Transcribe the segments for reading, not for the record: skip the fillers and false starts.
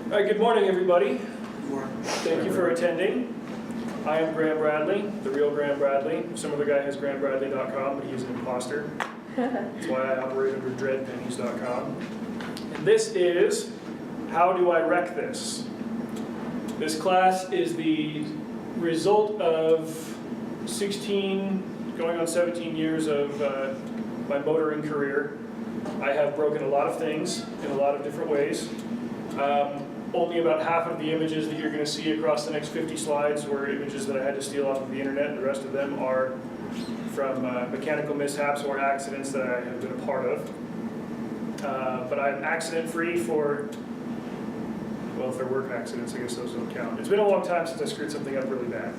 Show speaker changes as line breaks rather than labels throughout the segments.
All right, good morning, everybody.
Good morning.
Thank you for attending. I am Graham Bradley, the real Graham Bradley. Some other guy has GrahamBradley.com, but he's an imposter. That's why I operate under dreadpennies.com. And this is How Do I Wreck This? This class is the result of 16, going on 17 years of my motoring career. I have broken a lot of things in a lot of different ways. Only about half of the images that you're going to see across the next 50 slides were images that I had to steal off of the internet. The rest of them are from mechanical mishaps or accidents that I have been a part of. But I'm accident-free for, well, if they're work accidents, I guess those don't count. It's been a long time since I screwed something up really bad.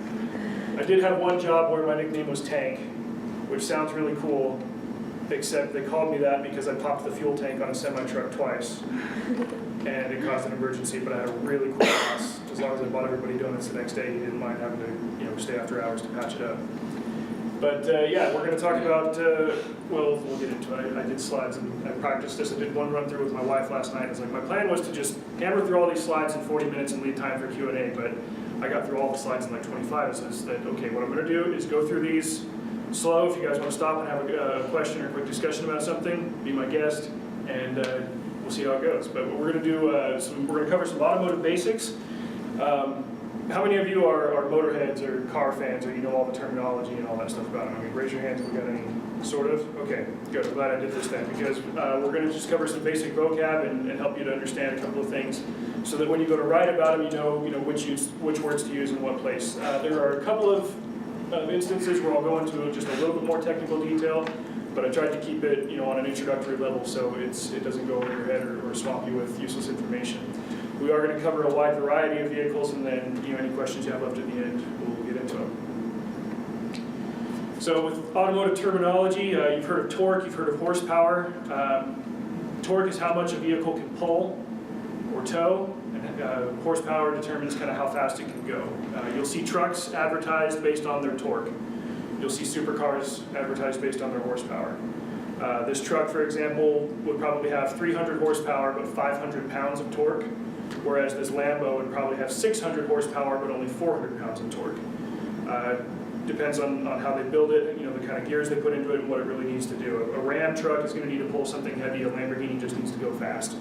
I did have one job where my nickname was Tank, which sounds really cool, except they called me that because I popped the fuel tank on a semi-truck twice. And it caused an emergency, but I had a really cool boss. As long as I bought everybody donuts the next day, he didn't mind having to, stay after hours to patch it up. But yeah, we're going to talk about, well, we'll get into it. I did slides and I practiced this. I did one run through with my wife last night. It's like my plan was to just hammer through all these slides in 40 minutes and leave time for Q&A, but I got through all the slides in like 25. So it's that, okay, what I'm going to do is go through these slow. If you guys want to stop and have a question or a quick discussion about something, be my guest, and we'll see how it goes. But what we're going to do, we're going to cover some automotive basics. How many of you are motorheads or car fans, or you know all the terminology and all that stuff about them? I mean, raise your hands if we got any sort of. Okay, good. I'm glad I did this then, because we're going to just cover some basic vocab and help you to understand a couple of things, so that when you go to write about them, you know which words to use in what place. There are a couple of instances where I'll go into just a little bit more technical detail, but I tried to keep it, on an introductory level so it doesn't go over your head or swamp you with useless information. We are going to cover a wide variety of vehicles, and then any questions you have left at the end, we'll get into them. So with automotive terminology, you've heard of torque, you've heard of horsepower. Torque is how much a vehicle can pull or tow, and horsepower determines kind of how fast it can go. You'll see trucks advertised based on their torque. You'll see supercars advertised based on their horsepower. This truck, for example, would probably have 300 horsepower but 500 pounds of torque, whereas this Lambo would probably have 600 horsepower but only 400 pounds of torque. Depends on how they build it, the kind of gears they put into it and what it really needs to do. A Ram truck is going to need to pull something heavy. A Lamborghini just needs to go fast.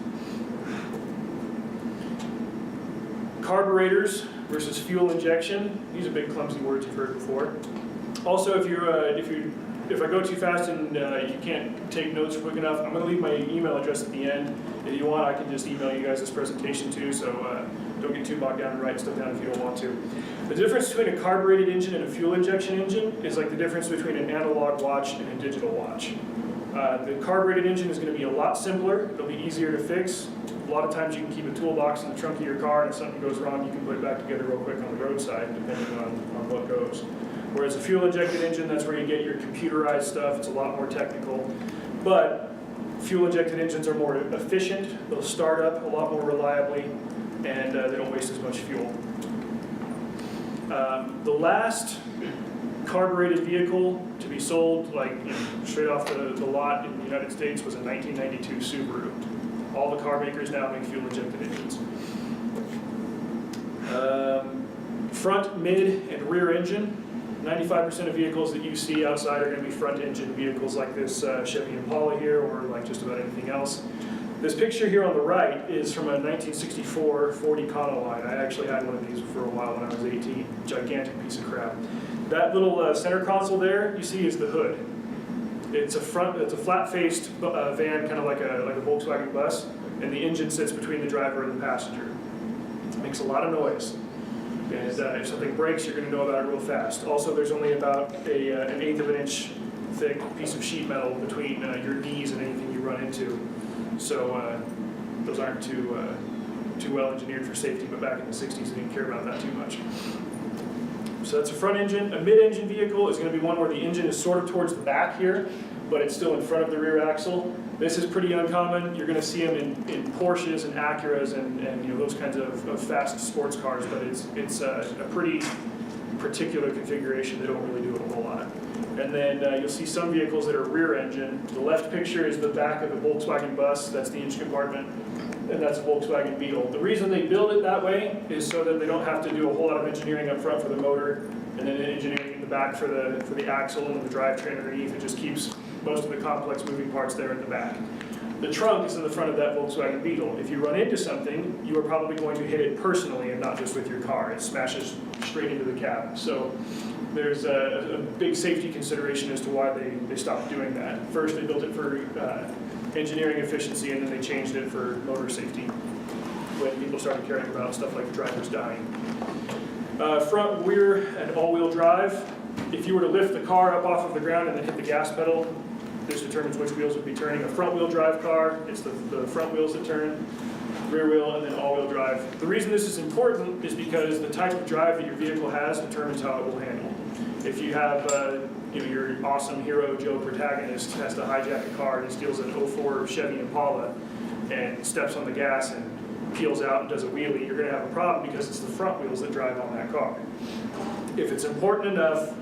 Carburetors versus fuel injection. These are big clumsy words you've heard before. Also, if I go too fast and you can't take notes quick enough, I'm going to leave my email address at the end. If you want, I can just email you guys this presentation too, so don't get too bogged down and write stuff down if you don't want to. The difference between a carbureted engine and a fuel injection engine is like the difference between an analog watch and a digital watch. The carbureted engine is going to be a lot simpler. It'll be easier to fix. A lot of times you can keep a toolbox in the trunk of your car, and if something goes wrong, you can put it back together real quick on the roadside, depending on what goes. Whereas a fuel-injected engine, that's where you get your computerized stuff. It's a lot more technical. But fuel-injected engines are more efficient. They'll start up a lot more reliably, and they don't waste as much fuel. The last carbureted vehicle to be sold, straight off the lot in the United States, was a 1992 Subaru. All the car makers now make fuel-injected engines. Front, mid, and rear engine. 95% of vehicles that you see outside are going to be front-engine vehicles like this Chevy Impala here, or like just about anything else. This picture here on the right is from a 1964 Ford Econoline. I actually had one of these for a while when I was 18. Gigantic piece of crap. That little center console there you see is the hood. It's a flat-faced van, kind of like a Volkswagen bus, and the engine sits between the driver and the passenger. It makes a lot of noise. And if something breaks, you're going to know about it real fast. Also, there's only about an 1/8 of an inch thick piece of sheet metal between your knees and anything you run into. So those aren't too well engineered for safety, but back in the 60s, they didn't care about that too much. So that's a front engine. A mid-engine vehicle is going to be one where the engine is sort of towards the back here, but it's still in front of the rear axle. This is pretty uncommon. You're going to see them in Porsches and Acuras and those kinds of fast sports cars, but it's a pretty particular configuration, they don't really do it a whole lot. And then you'll see some vehicles that are rear engine. The left picture is the back of a Volkswagen bus, that's the engine compartment, and that's a Volkswagen Beetle. The reason they build it that way is so that they don't have to do a whole lot of engineering up front for the motor, and then engineering in the back for the axle and the drivetrain underneath. It just keeps most of the complex moving parts there at the back. The trunk is in the front of that Volkswagen Beetle. If you run into something, you are probably going to hit it personally and not just with your car. It smashes straight into the cab. So there's a big safety consideration as to why they stopped doing that. First, they built it for engineering efficiency, and then they changed it for motor safety when people started caring about stuff like drivers dying. Front, rear, and all-wheel drive. If you were to lift the car up off of the ground and then hit the gas pedal, this determines which wheels would be turning. A front-wheel drive car, it's the front wheels that turn, rear wheel, and then all-wheel drive. The reason this is important is because the type of drive that your vehicle has determines how it will handle. If you have your awesome hero Joe protagonist has to hijack a car and he steals an 04 Chevy Impala and steps on the gas and peels out and does a wheelie, you're going to have a problem because it's the front wheels that drive on that car. If it's important enough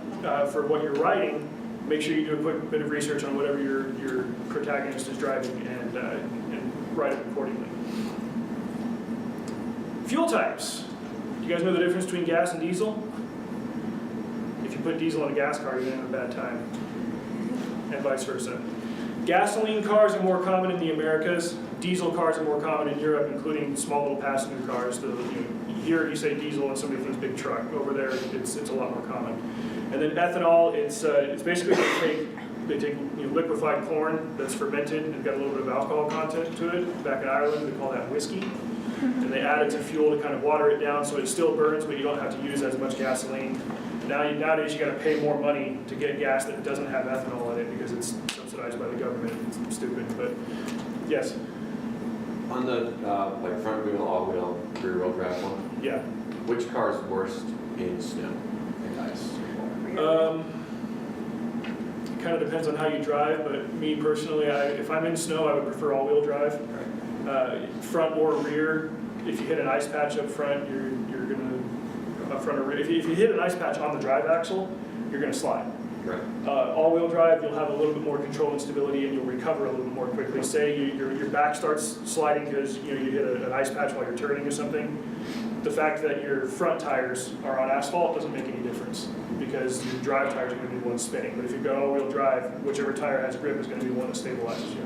for what you're writing, make sure you do a quick bit of research on whatever your protagonist is driving and write it accordingly. Fuel types. You guys know the difference between gas and diesel? If you put diesel in a gas car, you're going to have a bad time, and vice versa. Gasoline cars are more common in the Americas. Diesel cars are more common in Europe, including small little passenger cars. Here you say diesel and somebody thinks big truck. Over there, it's a lot more common. And then ethanol, it's basically they take liquefied corn that's fermented and got a little bit of alcohol content to it. Back in Ireland, they call that whiskey. And they add it to fuel to kind of water it down so it still burns, but you don't have to use as much gasoline. Nowadays, you got to pay more money to get gas that doesn't have ethanol in it because it's subsidized by the government. It's stupid, but yes.
On the like front wheel, all wheel, rear wheel drive one.
Yeah.
Which car is worst in snow and ice?
It kind of depends on how you drive, but me personally, if I'm in snow, I would prefer all-wheel drive. Front or rear. If you hit an ice patch up front, you're gonna front or rear. If you hit an ice patch on the drive axle, you're gonna slide.
Right.
All-wheel drive, you'll have a little bit more control and stability, and you'll recover a little bit more quickly. Say your back starts sliding because you hit an ice patch while you're turning or something. The fact that your front tires are on asphalt doesn't make any difference because your drive tires are going to be the one spinning. But if you've got all-wheel drive, whichever tire has grip is going to be the one that stabilizes you.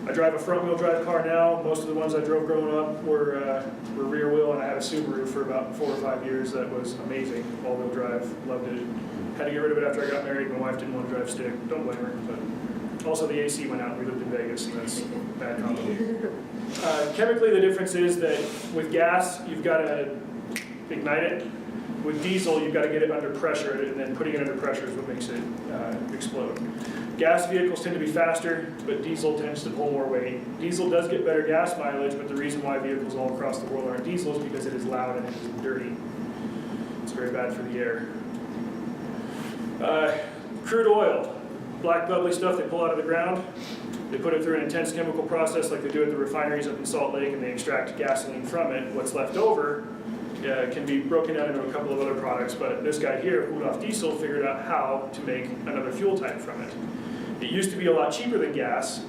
I drive a front-wheel drive car now. Most of the ones I drove growing up were rear wheel, and I had a Subaru for about 4 or 5 years. That was amazing. All-wheel drive, loved it. Had to get rid of it after I got married. My wife didn't want to drive stick. Don't blame her. But also the AC went out. We lived in Vegas, and that's bad combo. Chemically, the difference is that with gas, you've got to ignite it. With diesel, you've got to get it under pressure, and then putting it under pressure is what makes it explode. Gas vehicles tend to be faster, but diesel tends to pull more weight. Diesel does get better gas mileage, but the reason why vehicles all across the world aren't diesel is because it is loud and it is dirty. It's very bad for the air. Crude oil, black bubbly stuff they pull out of the ground. They put it through an intense chemical process like they do at the refineries up in Salt Lake, and they extract gasoline from it. What's left over can be broken down into a couple of other products, but this guy here, who off diesel, figured out how to make another fuel type from it. It used to be a lot cheaper than gas,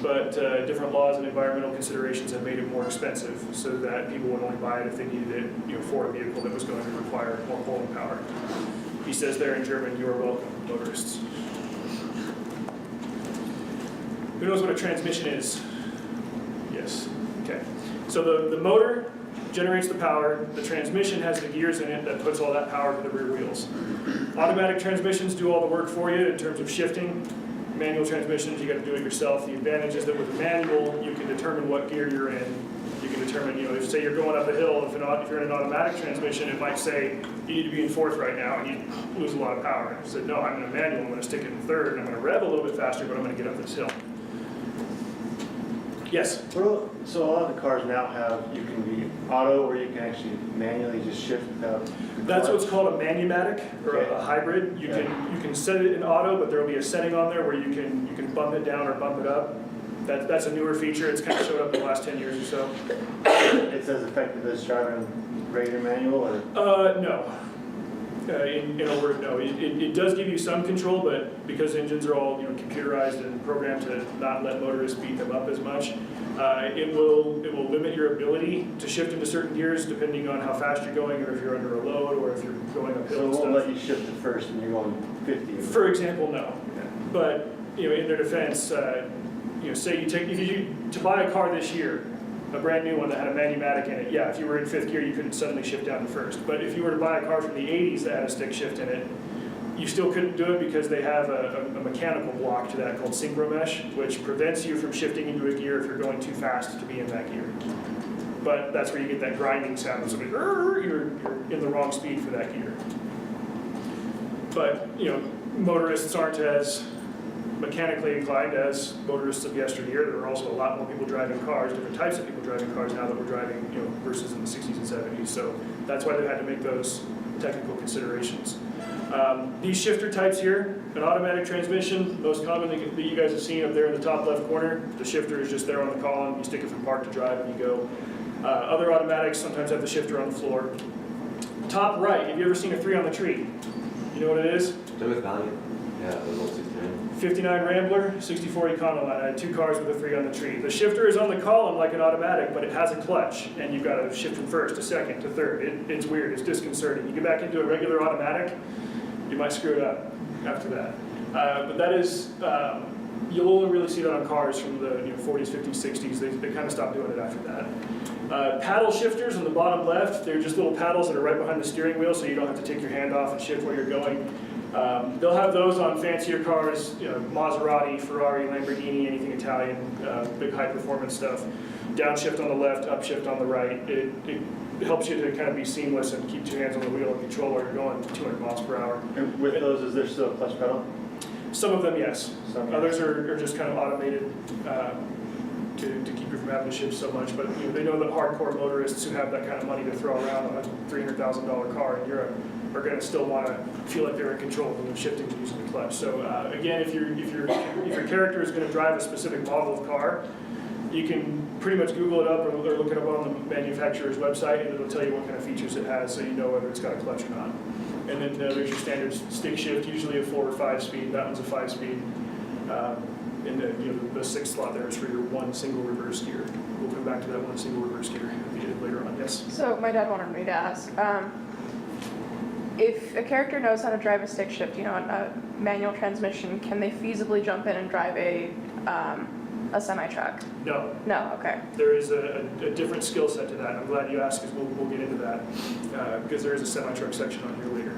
but different laws and environmental considerations have made it more expensive so that people would only buy it if they needed it for a vehicle that was going to require more pulling power. He says there in German, "You are welcome, motorists." Who knows what a transmission is? Yes. Okay. So the motor generates the power. The transmission has the gears in it that puts all that power to the rear wheels. Automatic transmissions do all the work for you in terms of shifting. Manual transmissions, you got to do it yourself. The advantage is that with a manual, you can determine what gear you're in. You can determine, if say you're going up a hill, if you're in an automatic transmission, it might say you need to be in fourth right now, and you lose a lot of power. If you said, no, I'm in a manual, I'm going to stick it in third, and I'm going to rev a little bit faster, but I'm going to get up this hill. Yes?
So a lot of the cars now have, you can be auto, or you can actually manually just shift the
That's
clutch.
what's called a manumatic, or
Okay.
a hybrid. You can set it in auto, but there will be a setting on there where you can bump it down or bump it up. That's a newer feature. It's kind of showed up in the last 10 years or so.
It's as effective as driving regular manual or?
No. In a word, no. It does give you some control, but because engines are all computerized and programmed to not let motorists beat them up as much, it will limit your ability to shift into certain gears depending on how fast you're going, or if you're under a load, or if you're going uphill.
So it
and
won't
stuff.
let you shift it first and you're going 50?
For example, no.
Okay.
But in their defense, say to buy a car this year, a brand new one that had a manumatic in it, yeah, if you were in 5th gear, you couldn't suddenly shift down to 1st. But if you were to buy a car from the 80s that had a stick shift in it, you still couldn't do it because they have a mechanical block to that called synchro mesh, which prevents you from shifting into a gear if you're going too fast to be in that gear. But that's where you get that grinding sound. So you're in the wrong speed for that gear. But motorists aren't as mechanically inclined as motorists of yesteryear. There are also a lot more people driving cars, different types of people driving cars now that we're driving, versus in the 60s and 70s. So that's why they had to make those technical considerations. These shifter types here, an automatic transmission, most commonly that you guys have seen up there in the top left corner. The shifter is just there on the column. You stick it from park to drive and you go. Other automatics sometimes have the shifter on the floor. Top right, have you ever seen a 3 on the tree? You know what it is?
Plymouth Valiant. Yeah, those old 69.
59 Rambler, 64 Econoline. I had 2 cars with a 3 on the tree. The shifter is on the column like an automatic, but it has a clutch, and you've got to shift from 1st to 2nd to 3rd. It's weird, it's disconcerting. You get back into a regular automatic, you might screw it up after that. But that is, you'll only really see that on cars from the 40s, 50s, 60s. They kind of stopped doing it after that. Paddle shifters on the bottom left, they're just little paddles that are right behind the steering wheel, so you don't have to take your hand off and shift where you're going. They'll have those on fancier cars, Maserati, Ferrari, Lamborghini, anything Italian, big high performance stuff. Downshift on the left, upshift on the right. It helps you to kind of be seamless and keep 2 hands on the wheel and control where you're going 200 miles per hour.
And with those, is there still a clutch pedal?
Some of them, yes.
Some,
Others are just kind of automated to keep you from having to shift so much. But they know that hardcore motorists who have that kind of money to throw around on a $300,000 car in Europe are going to still want to feel like they're in control when they're shifting and using the clutch. So again, if your character is going to drive a specific model of car, you can pretty much Google it up or look it up on the manufacturer's website, and it'll tell you what kind of features it has, so you know whether it's got a clutch or not. And then there's your standard stick shift, usually a 4 or 5 speed. That one's a 5 speed. And then the 6th slot there is for your 1 single reverse gear. We'll come back to that 1 single reverse gear later on. Yes.
So my dad wanted me to ask, if a character knows how to drive a stick shift, a manual transmission, can they feasibly jump in and drive a semi-truck?
No.
No, okay.
There is a different skill set to that. I'm glad you asked, because we'll get into that, because there is a semi-truck section on here later.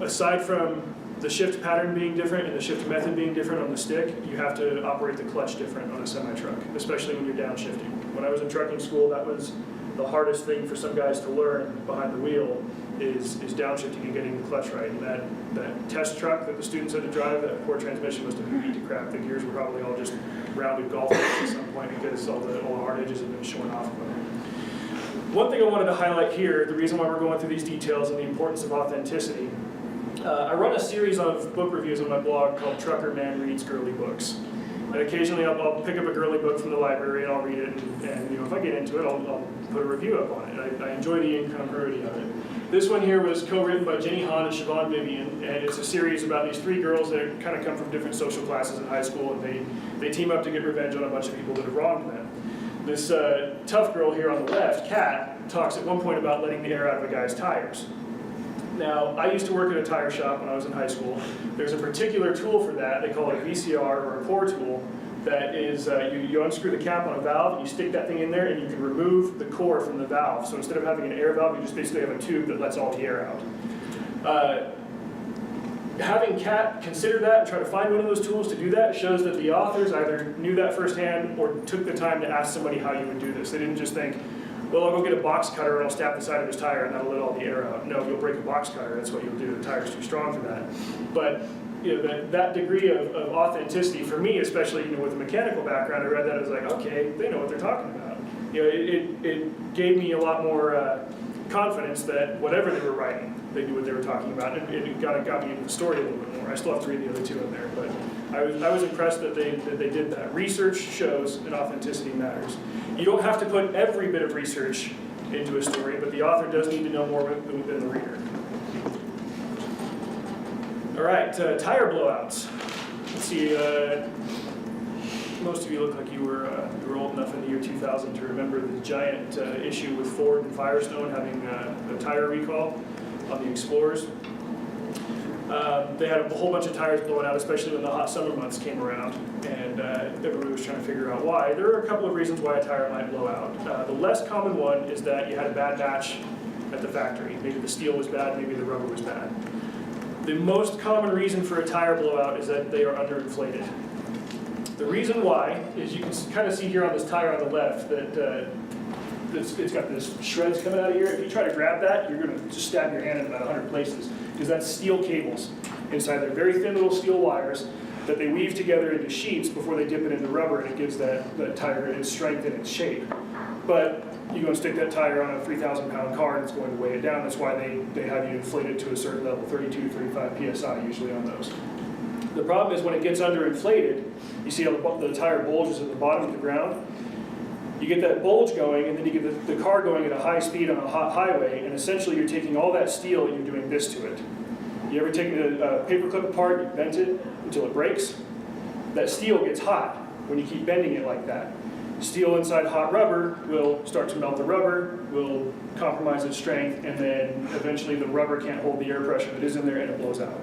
Aside from the shift pattern being different and the shift method being different on the stick, you have to operate the clutch different on a semi-truck, especially when you're downshifting. When I was in trucking school, that was the hardest thing for some guys to learn behind the wheel is downshifting and getting the clutch right. And that test truck that the students had to drive, that core transmission must have been beat to crap. The gears were probably all just rounded golf balls at some point because all the hard edges had been showing off of them. One thing I wanted to highlight here, the reason why we're going through these details and the importance of authenticity, I run a series of book reviews on my blog called Trucker Man Reads Girly Books. And occasionally I'll pick up a girly book from the library and I'll read it, and if I get into it, I'll put a review up on it. I enjoy the incongruity of it. This one here was co-written by Jenny Han and Siobhan Vivian, and it's a series about these 3 girls that kind of come from different social classes in high school, and they team up to get revenge on a bunch of people that have wronged them. This tough girl here on the left, Kat, talks at one point about letting the air out of a guy's tires. Now, I used to work at a tire shop when I was in high school. There's a particular tool for that. They call it a VCR, or a pour tool, that is, you unscrew the cap on a valve, and you stick that thing in there, and you can remove the core from the valve. So instead of having an air valve, you just basically have a tube that lets all the air out. Having Kat consider that and try to find one of those tools to do that shows that the authors either knew that firsthand or took the time to ask somebody how you would do this. They didn't just think, well, I'll go get a box cutter and I'll stab the side of his tire and that'll let all the air out. No, you'll break a box cutter. That's what you'll do. The tire's too strong for that. But that degree of authenticity for me, especially with a mechanical background, I read that as like, okay, they know what they're talking about. You know, it gave me a lot more confidence that whatever they were writing, they knew what they were talking about, and it got me into the story a little bit more. I still have to read the other two in there, but I was impressed that they did that. Research shows and authenticity matters. You don't have to put every bit of research into a story, but the author does need to know more than the reader. All right, tire blowouts. Let's see. Most of you look like you were old enough in the year 2000 to remember the giant issue with Ford and Firestone having a tire recall on the Explorers. They had a whole bunch of tires blowing out, especially when the hot summer months came around, and everybody was trying to figure out why. There are a couple of reasons why a tire might blow out. The less common one is that you had a bad batch at the factory. Maybe the steel was bad, maybe the rubber was bad. The most common reason for a tire blowout is that they are underinflated. The reason why is you can kind of see here on this tire on the left that it's got this shreds coming out of here. If you try to grab that, you're going to just stab your hand in about 100 places because that's steel cables inside there. Very thin little steel wires that they weave together into sheets before they dip it into rubber, and it gives that tire its strength and its shape. But you go and stick that tire on a 3,000-pound car and it's going to weigh it down. That's why they have you inflate it to a certain level, 32, 35 PSI usually on those. The problem is when it gets underinflated, you see how the tire bulges at the bottom of the ground? You get that bulge going, and then you get the car going at a high speed on a hot highway, and essentially you're taking all that steel and you're doing this to it. You ever take a paper clip apart, you bend it until it breaks? That steel gets hot when you keep bending it like that. Steel inside hot rubber will start to melt the rubber, will compromise its strength, and then eventually the rubber can't hold the air pressure that is in there and it blows out.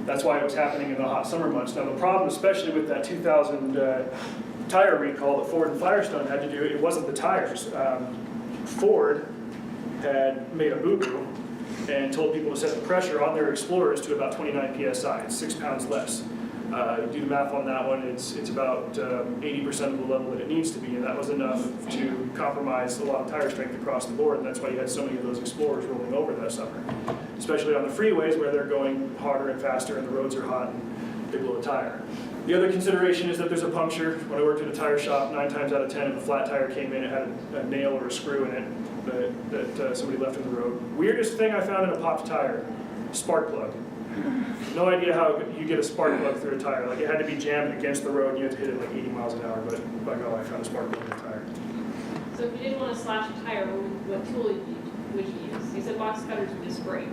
That's why it was happening in the hot summer months. Now the problem, especially with that 2000 tire recall that Ford and Firestone had to do, it wasn't the tires. Ford had made a boo-boo and told people to set the pressure on their Explorers to about 29 PSI. It's 6 pounds less. Do the math on that one, it's about 80% of the level that it needs to be, and that was enough to compromise a lot of tire strength across the board, and that's why you had so many of those Explorers rolling over that summer. Especially on the freeways where they're going harder and faster and the roads are hot and they blow a tire. The other consideration is that there's a puncture. When I worked at a tire shop, 9 times out of 10, if a flat tire came in, it had a nail or a screw in it that somebody left in the road. Weirdest thing I found in a popped tire, spark plug. No idea how you get a spark plug through a tire. Like, it had to be jammed against the road and you had to hit it like 80 miles an hour, but by God, I found a spark plug in a tire.
So if you didn't want to slash a tire, what tool would you use? You said box cutters would just break.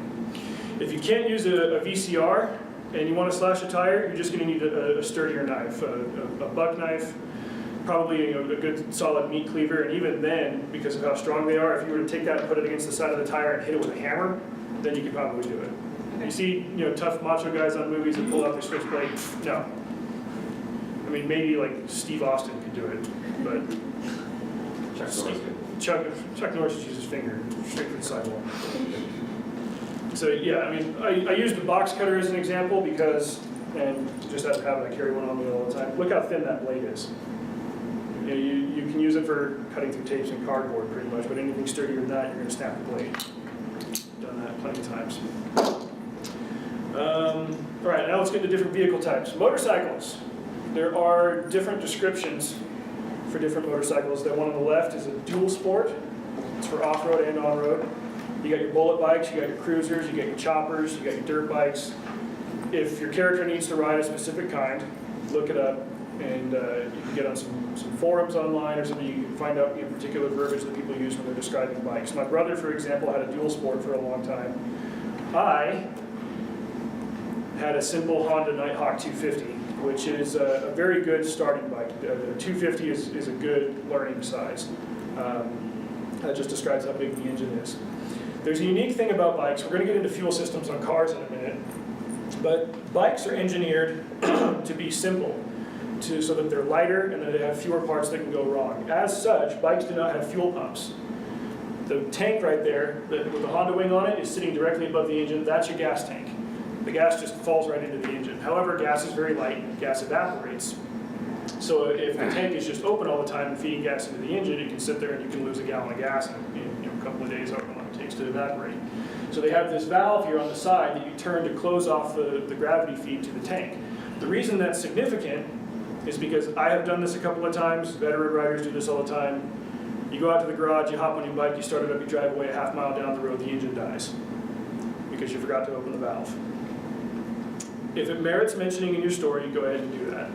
If you can't use a VCR and you want to slash a tire, you're just going to need a sturdier knife, a buck knife, probably a good solid meat cleaver, and even then, because of how strong they are, if you were to take that and put it against the side of the tire and hit it with a hammer, then you could probably do it. You see, tough macho guys on movies that pull out their switchblade. No. I mean, maybe like Steve Austin could do it, but Chuck Norris just uses his finger straight through the sidewall. So yeah, I mean, I use the box cutter as an example because, and just out of habit, I carry one on me all the time. Look how thin that blade is. You can use it for cutting through tapes and cardboard pretty much, but anything sturdier than that, you're going to snap the blade. Done that plenty of times. All right, now let's get into different vehicle types. Motorcycles. There are different descriptions for different motorcycles. The one on the left is a dual sport. It's for off-road and on-road. You got your bullet bikes, you got your cruisers, you got your choppers, you got your dirt bikes. If your character needs to ride a specific kind, look it up, and you can get on some forums online or something. You can find out particular verbiage that people use when they're describing bikes. My brother, for example, had a dual sport for a long time. I had a simple Honda Nighthawk 250, which is a very good starting bike. A 250 is a good learning size. That just describes how big the engine is. There's a unique thing about bikes. We're going to get into fuel systems on cars in a minute, but bikes are engineered to be simple, so that they're lighter and that they have fewer parts that can go wrong. As such, bikes do not have fuel pumps. The tank right there, with the Honda wing on it, is sitting directly above the engine. That's your gas tank. The gas just falls right into the engine. However, gas is very light, gas evaporates. So if the tank is just open all the time and feeding gas into the engine, it can sit there and you can lose a gallon of gas in a couple of days, however long it takes to evaporate. So they have this valve here on the side that you turn to close off the gravity feed to the tank. The reason that's significant is because I have done this a couple of times, veteran riders do this all the time. You go out to the garage, you hop on your bike, you start it up, you drive away a half mile down the road, the engine dies because you forgot to open the valve. If it merits mentioning in your story, you go ahead and do that.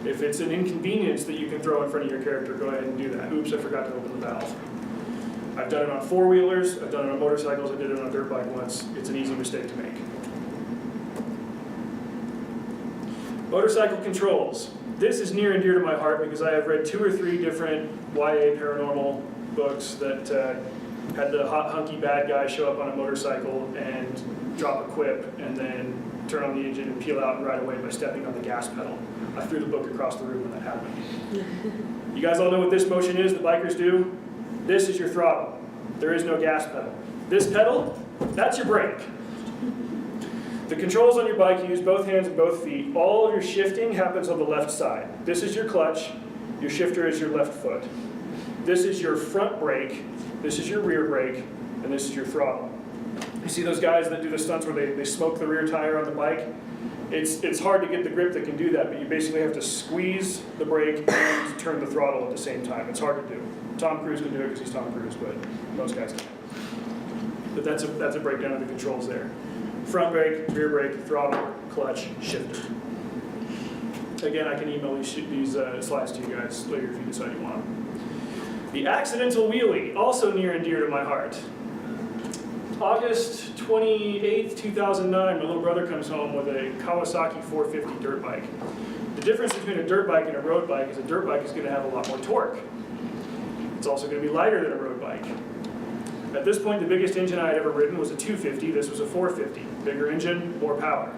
If it's an inconvenience that you can throw in front of your character, go ahead and do that. Oops, I forgot to open the valve. I've done it on four-wheelers, I've done it on motorcycles, I did it on a dirt bike once. It's an easy mistake to make. Motorcycle controls. This is near and dear to my heart because I have read 2 or 3 different YA paranormal books that had the hot, hunky bad guy show up on a motorcycle and drop a quip and then turn on the engine and peel out and ride away by stepping on the gas pedal. I threw the book across the room when that happened. You guys all know what this motion is, the bikers do? This is your throttle. There is no gas pedal. This pedal, that's your brake. The controls on your bike, you use both hands and both feet. All of your shifting happens on the left side. This is your clutch, your shifter is your left foot. This is your front brake, this is your rear brake, and this is your throttle. You see those guys that do the stunts where they smoke the rear tire on the bike? It's hard to get the grip that can do that, but you basically have to squeeze the brake and turn the throttle at the same time. It's hard to do. Tom Cruise can do it because he's Tom Cruise, but most guys can't. But that's a breakdown of the controls there. Front brake, rear brake, throttle, clutch, shifter. Again, I can email these slides to you guys later if you decide you want them. The accidental wheelie, also near and dear to my heart. August 28th, 2009, my little brother comes home with a Kawasaki 450 dirt bike. The difference between a dirt bike and a road bike is a dirt bike is going to have a lot more torque. It's also going to be lighter than a road bike. At this point, the biggest engine I had ever ridden was a 250. This was a 450. Bigger engine, more power.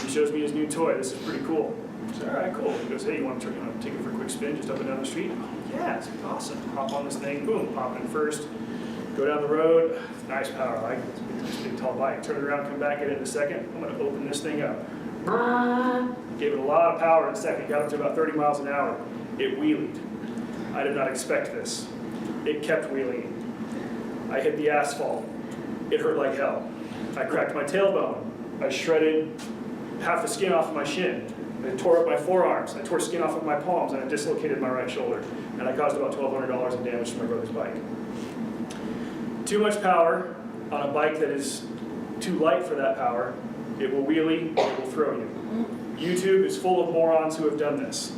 He shows me his new toy. This is pretty cool. I said, all right, cool. He goes, hey, you want to take it for a quick spin just up and down the street? Oh, yeah, it's awesome. Hop on this thing, boom, pop in first. Go down the road, nice power. I like it. It's a big, tall bike. Turn it around, come back, get it in a second. I'm going to open this thing up. Gave it a lot of power in a second. Got up to about 30 miles an hour. It wheelied. I did not expect this. It kept wheeling. I hit the asphalt. It hurt like hell. I cracked my tailbone. I shredded half the skin off of my shin. I tore up my forearms. I tore skin off of my palms, and I dislocated my right shoulder. And I caused about $1,200 in damage to my brother's bike. Too much power on a bike that is too light for that power, it will wheelie, it will throw you. YouTube is full of morons who have done this.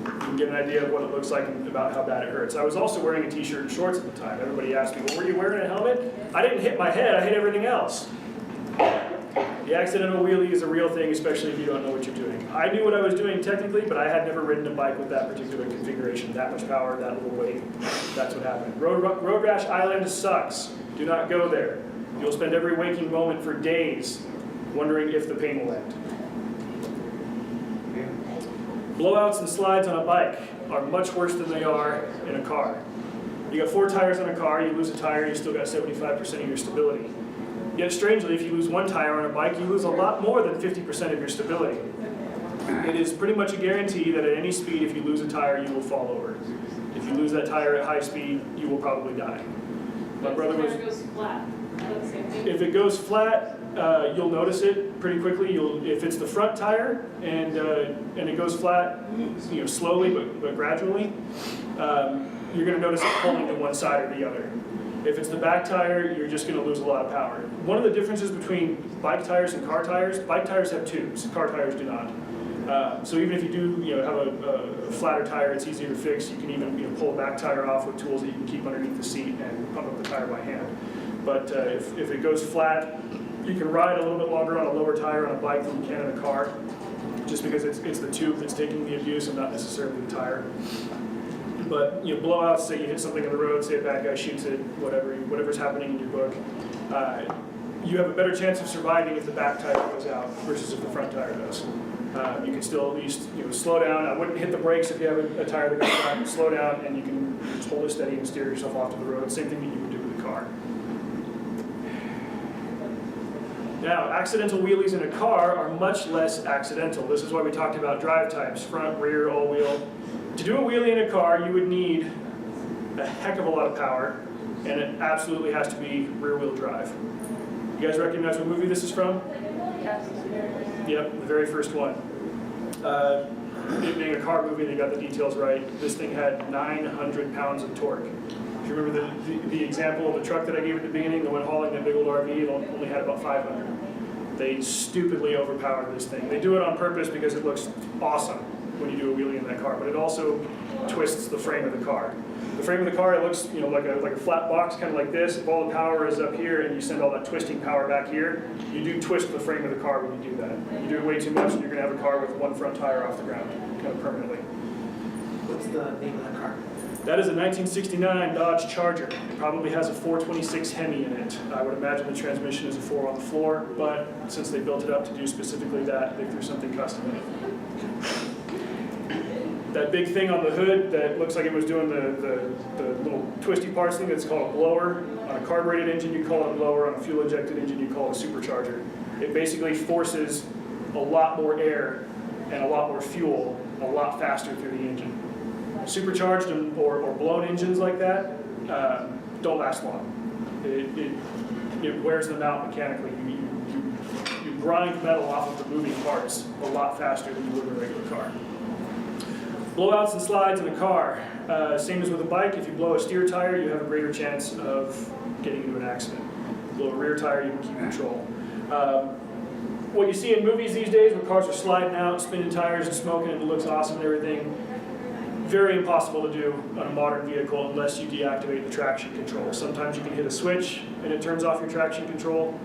You can get an idea of what it looks like and about how bad it hurts. I was also wearing a t-shirt and shorts at the time. Everybody asked me, well, were you wearing a helmet? I didn't hit my head, I hit everything else. The accidental wheelie is a real thing, especially if you don't know what you're doing. I knew what I was doing technically, but I had never ridden a bike with that particular configuration. That much power, that little weight. That's what happened. Road Rash Island sucks. Do not go there. You'll spend every waking moment for days wondering if the pain will end. Blowouts and slides on a bike are much worse than they are in a car. You got 4 tires on a car, you lose a tire, you still got 75% of your stability. Yet strangely, if you lose 1 tire on a bike, you lose a lot more than 50% of your stability. It is pretty much a guarantee that at any speed, if you lose a tire, you will fall over. If you lose that tire at high speed, you will probably die. My brother was.
If it goes flat, that's the same thing.
If it goes flat, you'll notice it pretty quickly. If it's the front tire and it goes flat, slowly but gradually, you're going to notice it pulling to one side or the other. If it's the back tire, you're just going to lose a lot of power. One of the differences between bike tires and car tires have tubes. Car tires do not. So even if you do have a flatter tire, it's easier to fix. You can even pull a back tire off with tools that you can keep underneath the seat and pump up the tire by hand. But if it goes flat, you can ride a little bit longer on a lower tire on a bike than you can in a car, just because it's the tube that's taking the abuse and not necessarily the tire. But blowouts, say you hit something on the road, say a bad guy shoots it, whatever's happening in your book, you have a better chance of surviving if the back tire goes out versus if the front tire does. You can still at least slow down. I wouldn't hit the brakes if you have a tire that goes out. Slow down, and you can just hold it steady and steer yourself off to the road. Same thing that you would do with a car. Now, accidental wheelies in a car are much less accidental. This is why we talked about drive types: front, rear, all-wheel. To do a wheelie in a car, you would need a heck of a lot of power, and it absolutely has to be rear-wheel drive. You guys recognize what movie this is from?
Yes.
Yep, the very first one. It being a car movie, they got the details right. This thing had 900 pounds of torque. you remember the example of the truck that I gave at the beginning, the one hauling that big old RV, it only had about 500. They stupidly overpowered this thing. They do it on purpose because it looks awesome when you do a wheelie in that car, but it also twists the frame of the car. The frame of the car, it looks, you know, like a flat box, kind of like this. If all the power is up here and you send all that twisting power back here, you do twist the frame of the car when you do that. You do it way too much and you're gonna have a car with one front tire off the ground, kind of permanently.
What's the name of the car?
That is a 1969 Dodge Charger. It probably has a 426 Hemi in it. I would imagine the transmission is a 4 on the floor, but since they built it up to do specifically that, they threw something custom in it. That big thing on the hood that looks like it was doing the little twisty parts thing, that's called a blower. On a carbureted engine, you call it a blower. On a fuel-injected engine, you call it a supercharger. It basically forces a lot more air and a lot more fuel a lot faster through the engine. Supercharged or blown engines like that don't last long. It wears them out mechanically. You grind metal off of the moving parts a lot faster than you would in a regular car. Blowouts and slides in a car. Same as with a bike, if you blow a steer tire, you have a greater chance of getting into an accident. Blow a rear tire, you can keep control. What you see in movies these days where cars are sliding out, spinning tires and smoking and it looks awesome and everything, very impossible to do on a modern vehicle unless you deactivate the traction control. Sometimes you can hit a switch and it turns off your traction control.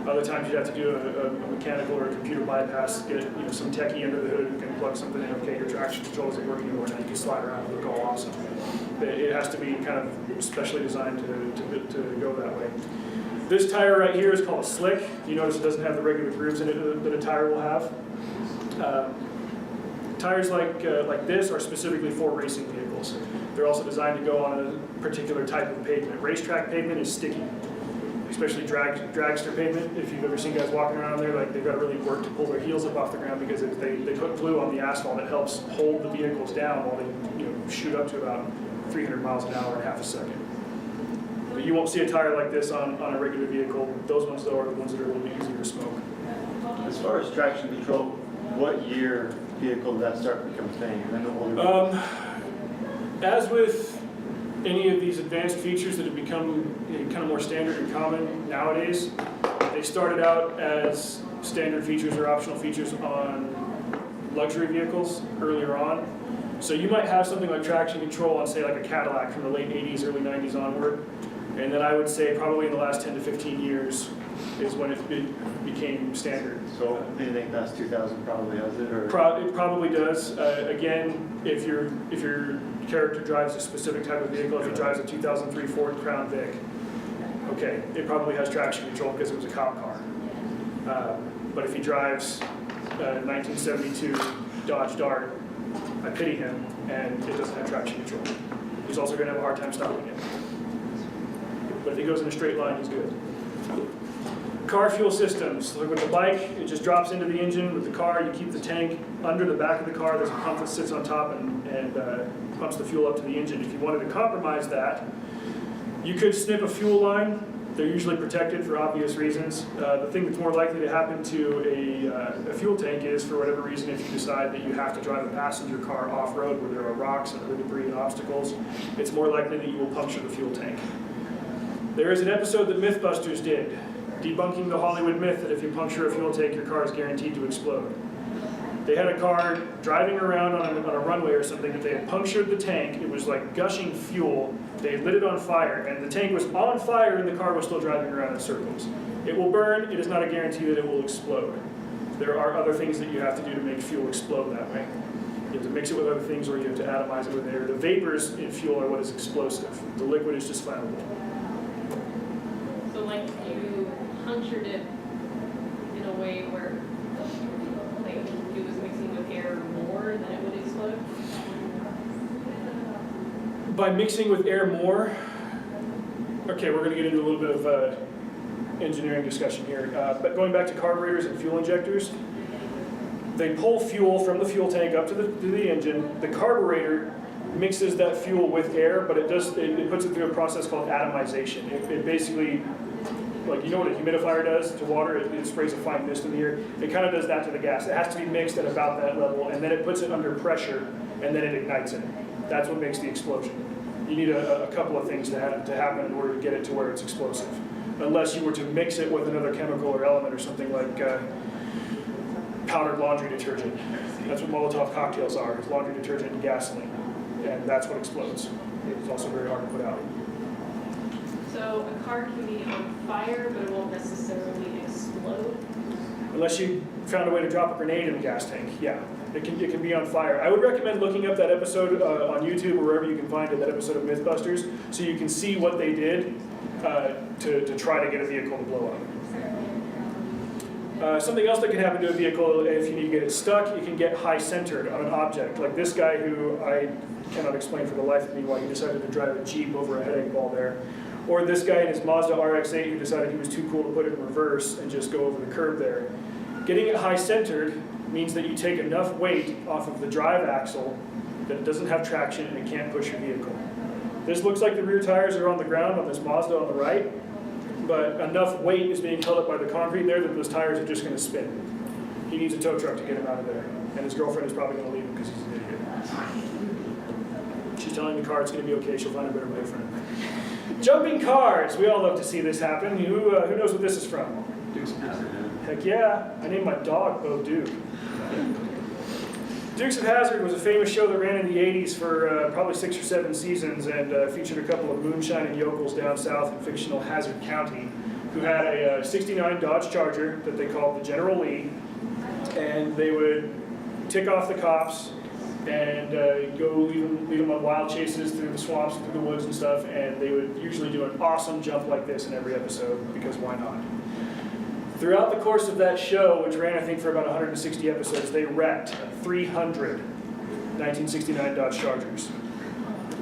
Other times you'd have to do a mechanical or a computer bypass, get some techie under the hood who can plug something in. Okay, your traction control isn't working anymore. Now you can slide around and look all awesome. It has to be kind of specially designed to go that way. This tire right here is called a slick. You notice it doesn't have the regular grooves in it that a tire will have. Tires like this are specifically for racing vehicles. They're also designed to go on a particular type of pavement. Racetrack pavement is sticky, especially dragster pavement. If you've ever seen guys walking around there, like they've got to really work to pull their heels up off the ground because if they put glue on the asphalt, it helps hold the vehicles down while they shoot up to about 300 miles an hour in half a second. But you won't see a tire like this on a regular vehicle. Those ones though are the ones that are a little bit easier to smoke.
As far as traction control, what year vehicle did that start to become a thing? And then the older
As with any of these advanced features that have become kind of more standard and common nowadays, they started out as standard features or optional features on luxury vehicles earlier on. So you might have something like traction control on, say, like a Cadillac from the late 80s, early 90s onward. And then I would say probably in the last 10 to 15 years is when it became standard.
So anything past 2000 probably has it? Or?
It probably does. Again, if your character drives a specific type of vehicle, if he drives a 2003 Ford Crown Vic, okay, it probably has traction control because it was a cop car. But if he drives a 1972 Dodge Dart, I pity him, and it doesn't have traction control. He's also going to have a hard time stopping it. But if he goes in a straight line, he's good. Car fuel systems. Like with the bike, it just drops into the engine. With the car, you keep the tank under the back of the car. There's a pump that sits on top and pumps the fuel up to the engine. If you wanted to compromise that, you could snip a fuel line. They're usually protected for obvious reasons. The thing that's more likely to happen to a fuel tank is, for whatever reason, if you decide that you have to drive a passenger car off-road where there are rocks and other debris and obstacles, it's more likely that you will puncture the fuel tank. There is an episode that Mythbusters did, debunking the Hollywood myth that if you puncture a fuel tank, your car is guaranteed to explode. They had a car driving around on a runway or something that they had punctured the tank. It was like gushing fuel. They had lit it on fire, and the tank was on fire and the car was still driving around in circles. It will burn. It is not a guarantee that it will explode. There are other things that you have to do to make fuel explode that way. You have to mix it with other things, or you have to atomize it with air. The vapors in fuel are what is explosive. The liquid is just flammable.
So like you punctured it in a way where like it was mixing with air more than it would explode?
By mixing with air more, okay, we're going to get into a little bit of engineering discussion here. But going back to carburetors and fuel injectors, they pull fuel from the fuel tank up to the engine. The carburetor mixes that fuel with air, but it puts it through a process called atomization. It basically, like, you know what a humidifier does to water? It sprays a fine mist in the air. It kind of does that to the gas. It has to be mixed at about that level, and then it puts it under pressure, and then it ignites it. That's what makes the explosion. You need a couple of things to happen in order to get it to where it's explosive. Unless you were to mix it with another chemical or element or something like powdered laundry detergent. That's what Molotov cocktails are, it's laundry detergent and gasoline. And that's what explodes. It's also very hard to put out.
So a car can be on fire, but it won't necessarily explode?
Unless you found a way to drop a grenade in the gas tank, yeah. It can be on fire. I would recommend looking up that episode on YouTube or wherever you can find it, that episode of Mythbusters, so you can see what they did to try to get a vehicle to blow up. Something else that can happen to a vehicle if you need to get it stuck, you can get high-centered on an object. Like this guy who I cannot explain for the life of me why he decided to drive a Jeep over a headache ball there. Or this guy in his Mazda RX-8 who decided he was too cool to put it in reverse and just go over the curb there. Getting it high-centered means that you take enough weight off of the drive axle that it doesn't have traction and it can't push your vehicle. This looks like the rear tires are on the ground on this Mazda on the right, but enough weight is being held up by the concrete there that those tires are just going to spin. He needs a tow truck to get him out of there, and his girlfriend is probably going to leave him because he's an idiot. She's telling the car it's going to be okay, she'll find a better boyfriend. Jumping cars, we all love to see this happen. Who knows what this is from? Heck yeah, I named my dog Bo Duke. Dukes of Hazzard was a famous show that ran in the 80s for probably 6 or 7 seasons and featured a couple of moonshine and yokels down south in fictional Hazzard County who had a 69 Dodge Charger that they called the General Lee, and they would tick off the cops and go lead them on wild chases through the swamps, through the woods and stuff, and they would usually do an awesome jump like this in every episode, because why not? Throughout the course of that show, which ran I think for about 160 episodes, they wrecked 300 1969 Dodge Chargers.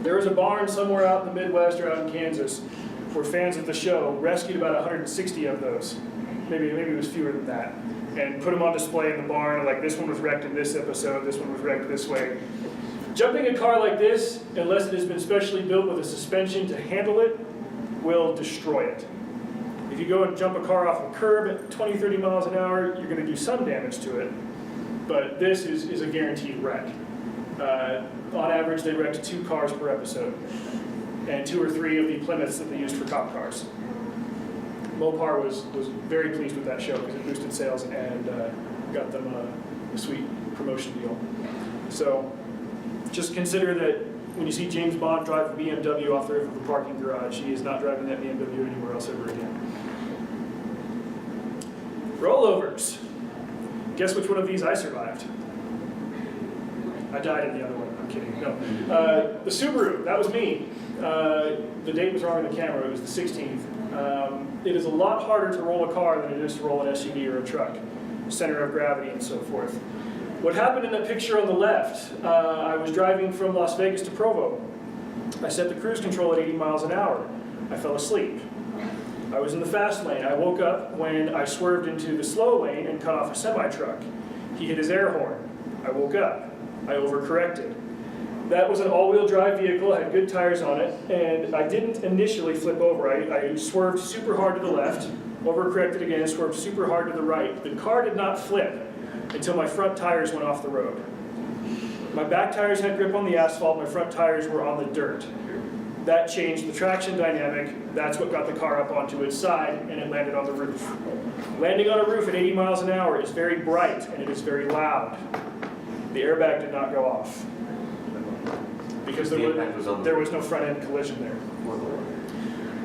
There was a barn somewhere out in the Midwest or out in Kansas where fans of the show rescued about 160 of those. Maybe it was fewer than that. And put them on display in the barn, like this one was wrecked in this episode, this one was wrecked this way. Jumping a car like this, unless it has been specially built with a suspension to handle it, will destroy it. If you go and jump a car off a curb at 20, 30 miles an hour, you're going to do some damage to it, but this is a guaranteed wreck. On average, they wrecked 2 cars per episode, and 2 or 3 of the Plymouths that they used for cop cars. Mopar was very pleased with that show because it boosted sales and got them a sweet promotion deal. So just consider that when you see James Bond drive a BMW off the roof of a parking garage, he is not driving that BMW anywhere else ever again. Rollovers. Guess which one of these I survived? I died in the other one. I'm kidding. No. The Subaru. That was me. The date was wrong on the camera. It was the 16th. It is a lot harder to roll a car than it is to roll an SUV or a truck. Center of gravity and so forth. What happened in that picture on the left, I was driving from Las Vegas to Provo. I set the cruise control at 80 miles an hour. I fell asleep. I was in the fast lane. I woke up when I swerved into the slow lane and cut off a semi-truck. He hit his air horn. I woke up. I overcorrected. That was an all-wheel drive vehicle, it had good tires on it, and I didn't initially flip over. I swerved super hard to the left, overcorrected again, swerved super hard to the right. The car did not flip until my front tires went off the road. My back tires had grip on the asphalt, my front tires were on the dirt. That changed the traction dynamic, that's what got the car up onto its side, and it landed on the roof. Landing on a roof at 80 miles an hour is very bright, and it is very loud. The airbag did not go off, because there was no front-end collision there.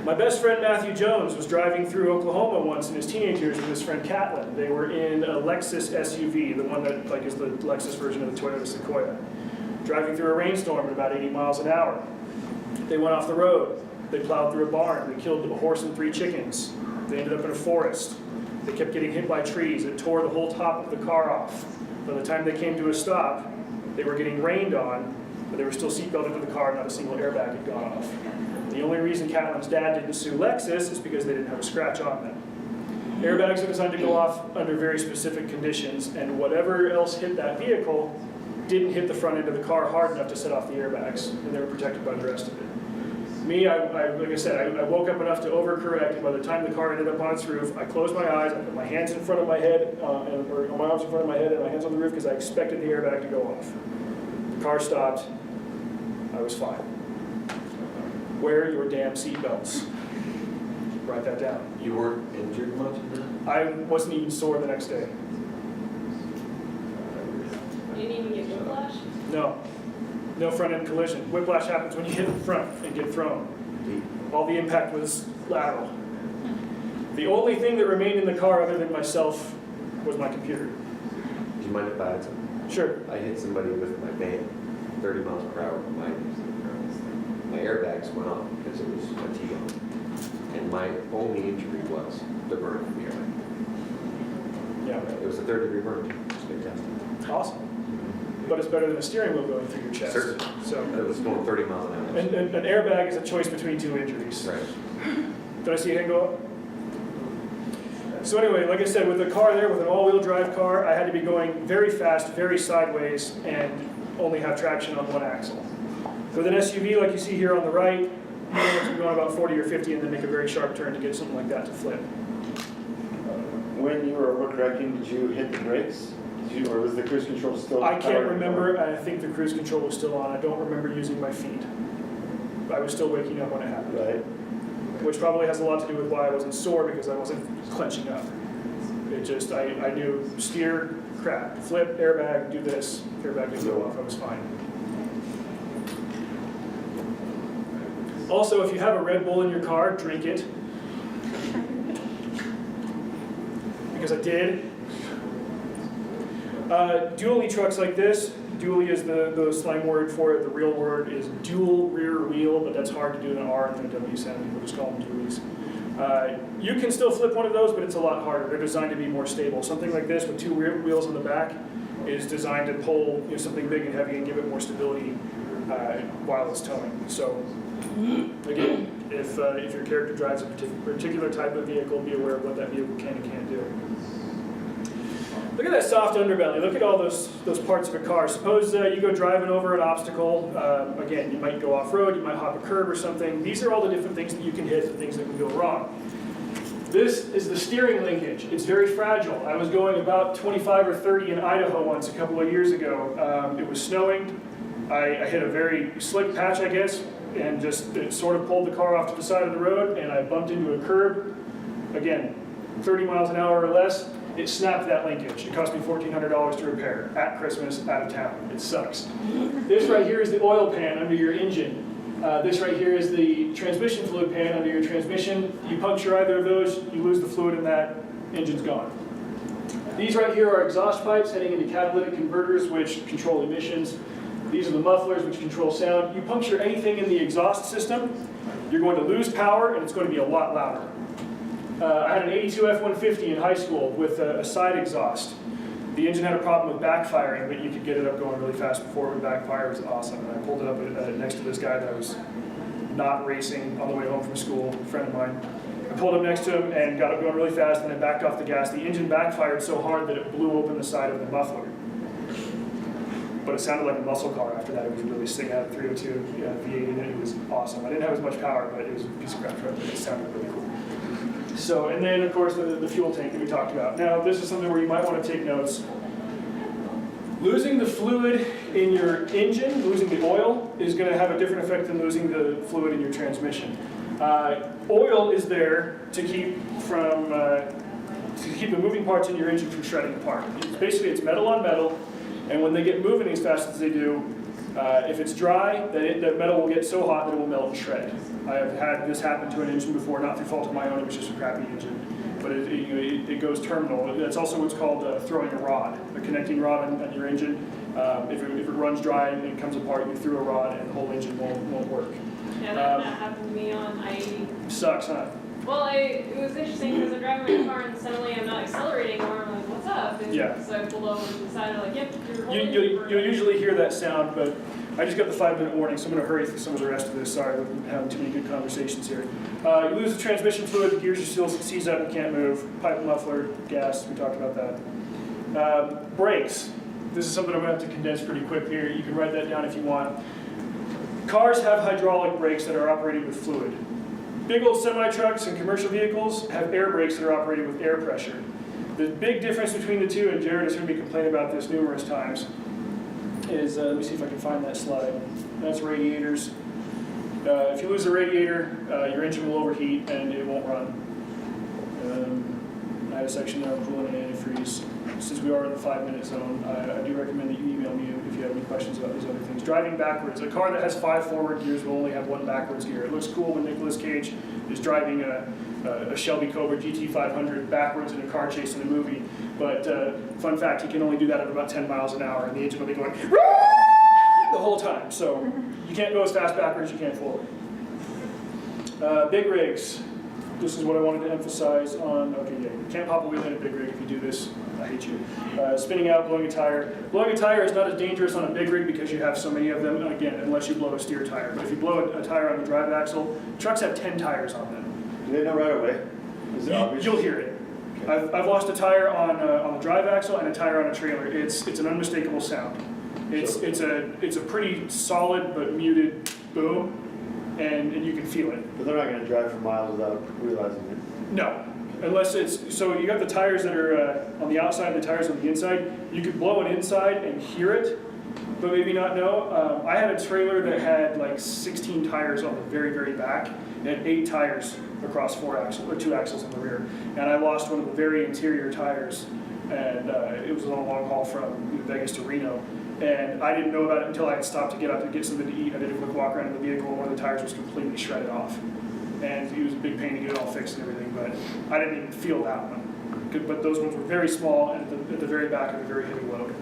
My best friend Matthew Jones was driving through Oklahoma once in his teenage years with his friend Catlin. They were in a Lexus SUV, the one that is the Lexus version of the Toyota Sequoia. Driving through a rainstorm at about 80 miles an hour. They went off the road. They plowed through a barn. They killed a horse and 3 chickens. They ended up in a forest. They kept getting hit by trees. It tore the whole top of the car off. By the time they came to a stop, they were getting rained on, but they were still seatbelted to the car, not a single airbag had gone off. The only reason Catlin's dad didn't sue Lexus is because they didn't have a scratch on them. Airbags are designed to go off under very specific conditions, and whatever else hit that vehicle didn't hit the front end of the car hard enough to set off the airbags, and they were protected by the rest of it. Me, like I said, I woke up enough to overcorrect, and by the time the car ended up on its roof, I closed my eyes, I put my hands in front of my head, or my arms in front of my head and my hands on the roof because I expected the airbag to go off. The car stopped. I was fine. wear your damn seatbelts. Write that down.
You weren't injured much in that?
I wasn't even sore the next day.
You didn't even get whiplash?
No. No front end collision. Whiplash happens when you hit the front and get thrown. All the impact was lateral. The only thing that remained in the car other than myself was my computer.
Do you mind if I had some?
Sure.
I hit somebody with my van, 30 miles per hour. My airbags went off because it was a T-bone. And my only injury was the burn from the airbag.
Yeah.
It was a 3rd-degree burn. It was fantastic.
Awesome. But it's better than a steering wheel going through your chest.
Certainly.
So,
It was going 30 miles an hour.
and an airbag is a choice between 2 injuries.
Right.
Did I see a hand go up? So anyway, like I said, with the car there, with an all-wheel drive car, I had to be going very fast, very sideways, and only have traction on one axle. With an SUV, like you see here on the right, you have to be going about 40 or 50 and then make a very sharp turn to get something like that to flip.
When you were overcorrecting, did you hit the brakes? Or was the cruise control still?
I can't
powered?
remember. I think the cruise control was still on. I don't remember using my feet. I was still waking up when it happened.
Right.
Which probably has a lot to do with why I wasn't sore, because I wasn't clenching up. It just, I knew steer, crap, flip, airbag, do this, airbag didn't go off, I was fine. Also, if you have a Red Bull in your car, drink it. Because I did. Dually trucks like this, dually is the slang word for it. The real word is dual rear wheel, but that's hard to do in an R and a W sound. People just call them dualies. You can still flip one of those, but it's a lot harder. They're designed to be more stable. Something like this with 2 rear wheels on the back is designed to pull something big and heavy and give it more stability while it's towing. So again, if your character drives a particular type of vehicle, be aware of what that vehicle can and can't do. Look at that soft underbelly. Look at all those parts of a car. Suppose you go driving over an obstacle. Again, you might go off-road, you might hop a curb or something. These are all the different things that you can hit, the things that can go wrong. This is the steering linkage. It's very fragile. I was going about 25 or 30 in Idaho once a couple of years ago. It was snowing. I hit a very slick patch, I guess, and just it sort of pulled the car off to the side of the road, and I bumped into a curb. Again, 30 miles an hour or less. It snapped that linkage. It cost me $1,400 to repair at Christmas, out of town. It sucks. This right here is the oil pan under your engine. This right here is the transmission fluid pan under your transmission. You puncture either of those, you lose the fluid in that, engine's gone. These right here are exhaust pipes heading into catalytic converters, which control emissions. These are the mufflers, which control sound. You puncture anything in the exhaust system, you're going to lose power, and it's going to be a lot louder. I had an 82 F-150 in high school with a side exhaust. The engine had a problem with backfiring, but you could get it up going really fast before it would backfire. It was awesome. And I pulled it up next to this guy that I was not racing on the way home from school, a friend of mine. I pulled up next to him and got it going really fast, and then backed off the gas. The engine backfired so hard that it blew open the side of the muffler. But it sounded like a muscle car after that. It was really sick. I had a 302 V8 in it. It was awesome. I didn't have as much power, but it was a piece of crap truck, but it sounded really cool. So, and then of course the fuel tank that we talked about. Now this is something where you might want to take notes. Losing the fluid in your engine, losing the oil, is going to have a different effect than losing the fluid in your transmission. Oil is there to keep the moving parts in your engine from shredding apart. It's metal on metal, and when they get moving as fast as they do, if it's dry, then that metal will get so hot that it will melt and shred. I have had this happen to an engine before, not through fault of my own, it was just a crappy engine. But it goes terminal. That's also what's called throwing a rod, a connecting rod on your engine. If it runs dry and it comes apart, you threw a rod and the whole engine won't work.
Yeah, that happened to me on I-80.
Sucks, huh?
Well, it was interesting because I'm driving my car and suddenly I'm not accelerating anymore. I'm like, what's up? And
Yeah.
so I pulled over to the side and I'm like, yep, your whole engine
You'll
burned.
usually hear that sound, but I just got the 5-minute warning, so I'm going to hurry through some of the rest of this. Sorry, we're having too many good conversations here. You lose the transmission fluid, the gears are still seized up and can't move. Pipe muffler, gas, we talked about that. Brakes. This is something I'm going to have to condense pretty quick here. You can write that down if you want. Cars have hydraulic brakes that are operated with fluid. Big old semi-trucks and commercial vehicles have air brakes that are operated with air pressure. The big difference between the two, and Jared has heard me complain about this numerous times, is, let me see if I can find that slide. That's radiators. If you lose the radiator, your engine will overheat and it won't run. I had a section there on coolant and antifreeze. Since we are in the 5-minute zone, I do recommend that you email me if you have any questions about these other things. Driving backwards. A car that has 5 forward gears will only have 1 backwards gear. It looks cool when Nicolas Cage is driving a Shelby Cobra GT500 backwards in a car chase in a movie. But fun fact, he can only do that at about 10 miles an hour, and the engine will be going the whole time. So you can't go as fast backwards, you can't forward. Big rigs. This is what I wanted to emphasize on, okay, yeah, you can't pop a wheel in a big rig if you do this, I hate you. Spinning out, blowing a tire. Blowing a tire is not as dangerous on a big rig because you have so many of them, again, unless you blow a steer tire. But if you blow a tire on the drive axle, trucks have 10 tires on them.
Do they know right away? Is it obvious?
You'll hear it. I've lost a tire on the drive axle and a tire on a trailer. It's an unmistakable sound. It's a pretty solid but muted boom. And you can feel it.
But they're not going to drive for miles without realizing it.
No, unless it's, so you got the tires that are on the outside and the tires on the inside. You could blow it inside and hear it, but maybe not know. I had a trailer that had like 16 tires on the very, very back and 8 tires across 4 axles, or 2 axles in the rear. And I lost one of the very interior tires, and it was on a long haul from Vegas to Reno. And I didn't know about it until I had stopped to get up to get something to eat. I did a quick walk around in the vehicle, and one of the tires was completely shredded off. And it was a big pain to get it all fixed and everything, but I didn't even feel that one. But those ones were very small and at the very back of a very heavy load.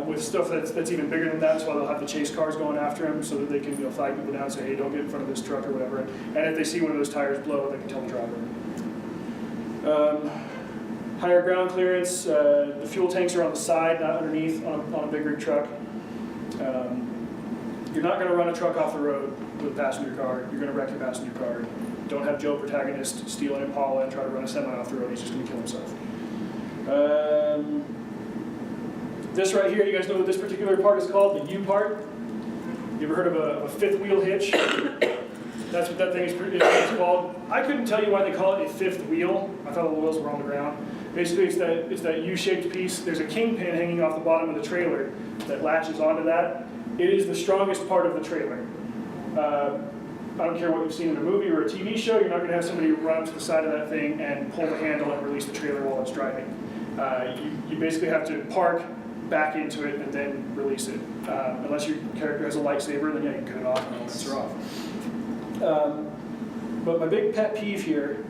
With stuff that's even bigger than that, that's why they'll have the chase cars going after them so that they can flag people down and say, hey, don't get in front of this truck or whatever. And if they see one of those tires blow, they can tell the driver. Higher ground clearance, the fuel tanks are on the side, not underneath on a big rig truck. You're not going to run a truck off the road with a passenger car. You're going to wreck your passenger car. Don't have Joe Protagonist steal an Impala and try to run a semi off the road. He's just going to kill himself. This right here, you guys know what this particular part is called? The U part? You ever heard of a 5th wheel hitch? That's what that thing is called. I couldn't tell you why they call it a 5th wheel. I thought all the wheels were on the ground. Basically, it's that U-shaped piece. There's a kingpin hanging off the bottom of the trailer that latches onto that. It is the strongest part of the trailer. I don't care what you've seen in a movie or a TV show, you're not going to have somebody run up to the side of that thing and pull the handle and release the trailer while it's driving. You basically have to park, back into it, and then release it. Unless your character has a lightsaber, then yeah, you can cut it off and all bets are off. But my big pet peeve here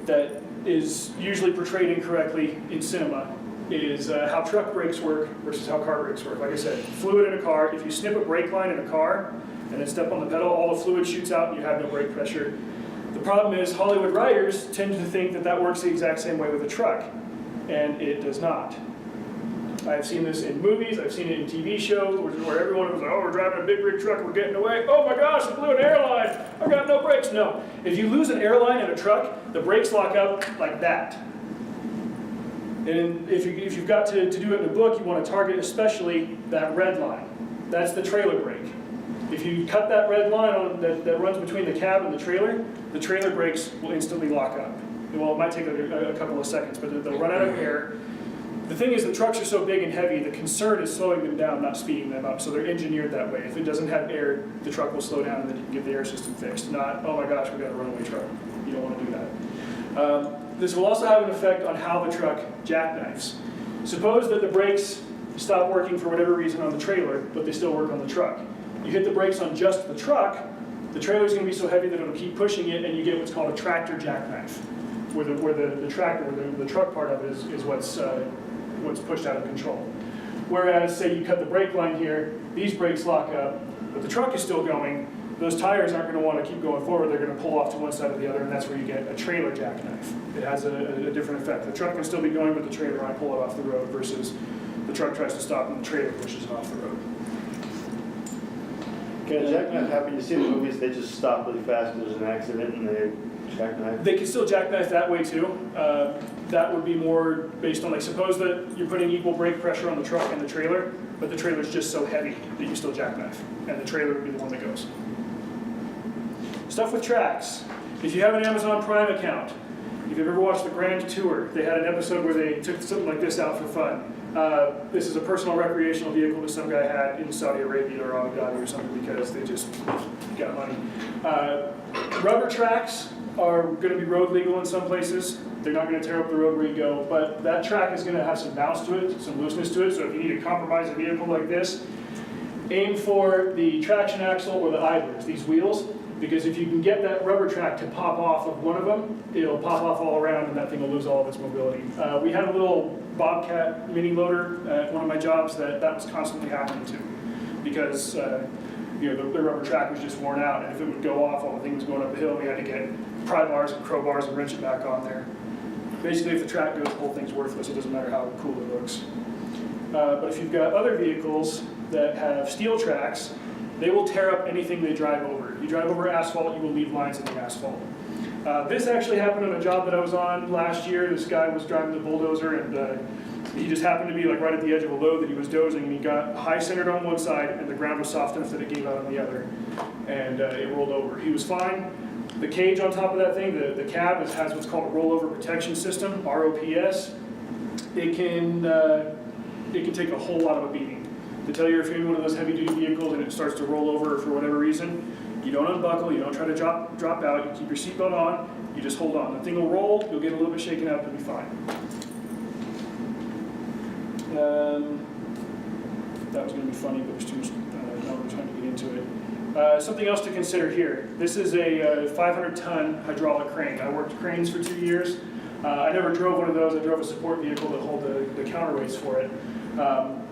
that is usually portrayed incorrectly in cinema is how truck brakes work versus how car brakes work. Like I said, fluid in a car, if you snip a brake line in a car and then step on the pedal, all the fluid shoots out and you have no brake pressure. The problem is Hollywood writers tend to think that that works the exact same way with a truck, and it does not. I've seen this in movies, I've seen it in TV shows where everyone was like, oh, we're driving a big rig truck, we're getting away. Oh my gosh, I blew an airline, I've got no brakes. No, if you lose an airline in a truck, the brakes lock up like that. And if you've got to do it in a book, you want to target especially that red line. That's the trailer brake. If you cut that red line that runs between the cab and the trailer brakes will instantly lock up. Well, it might take a couple of seconds, but they'll run out of air. The thing is, the trucks are so big and heavy, the concern is slowing them down, not speeding them up. So they're engineered that way. If it doesn't have air, the truck will slow down and then you can get the air system fixed. Not, oh my gosh, we've got a runaway truck. You don't want to do that. This will also have an effect on how the truck jackknifes. Suppose that the brakes stop working for whatever reason on the trailer, but they still work on the truck. You hit the brakes on just the truck, the trailer's going to be so heavy that it'll keep pushing it, and you get what's called a tractor jackknife, where the tractor, the truck part of it is what's pushed out of control. Whereas, say you cut the brake line here, these brakes lock up, but the truck is still going, those tires aren't going to want to keep going forward, they're going to pull off to one side or the other, and that's where you get a trailer jackknife. It has a different effect. The truck can still be going, but the trailer might pull it off the road, versus the truck tries to stop and the trailer pushes it off the road.
Can a jackknife happen? You see in the movies, they just stop really fast because there's an accident and they jackknife?
They can still jackknife that way too. That would be more based on, like, suppose that you're putting equal brake pressure on the truck and the trailer, but the trailer's just so heavy that you still jackknife, and the trailer would be the one that goes. Stuff with tracks. If you have an Amazon Prime account, If you've ever watched the Grand Tour, they had an episode where they took something like this out for fun. This is a personal recreational vehicle that some guy had in Saudi Arabia or Abu Dhabi or something because they just got money. Rubber tracks are going to be road legal in some places. They're not going to tear up the road where you go, but that track is going to have some bounce to it, some looseness to it, so if you need to compromise a vehicle like this, aim for the traction axle or the idlers, these wheels, because if you can get that rubber track to pop off of one of them, it'll pop off all around and that thing will lose all of its mobility. We had a little Bobcat mini loader at one of my jobs that was constantly happening to because you know, the rubber track was just worn out, and if it would go off while the thing was going up the hill, we had to get pry bars and crowbars and wrench it back on there. Basically, if the track goes, the whole thing's worthless. It doesn't matter how cool it looks. But if you've got other vehicles that have steel tracks, they will tear up anything they drive over. You drive over asphalt, you will leave lines in the asphalt. This actually happened on a job that I was on last year. This guy was driving the bulldozer, and he just happened to be like right at the edge of a load that he was dozing, and he got high centered on one side, and the ground was soft enough that it gave out on the other, and it rolled over. He was fine. The cage on top of that thing, the cab, has what's called a rollover protection system, ROPS. It can take a whole lot of a beating. To tell you, if you're in one of those heavy-duty vehicles and it starts to roll over for whatever reason, you don't unbuckle, you don't try to drop out, you keep your seatbelt on, you just hold on. The thing will roll, you'll get a little bit shaken up, you'll be fine. That was going to be funny, but there's too much, no, we're trying to get into it. Something else to consider here. This is a 500-ton hydraulic crane. I worked cranes for 2 years. I never drove one of those. I drove a support vehicle that hold the counterweights for it.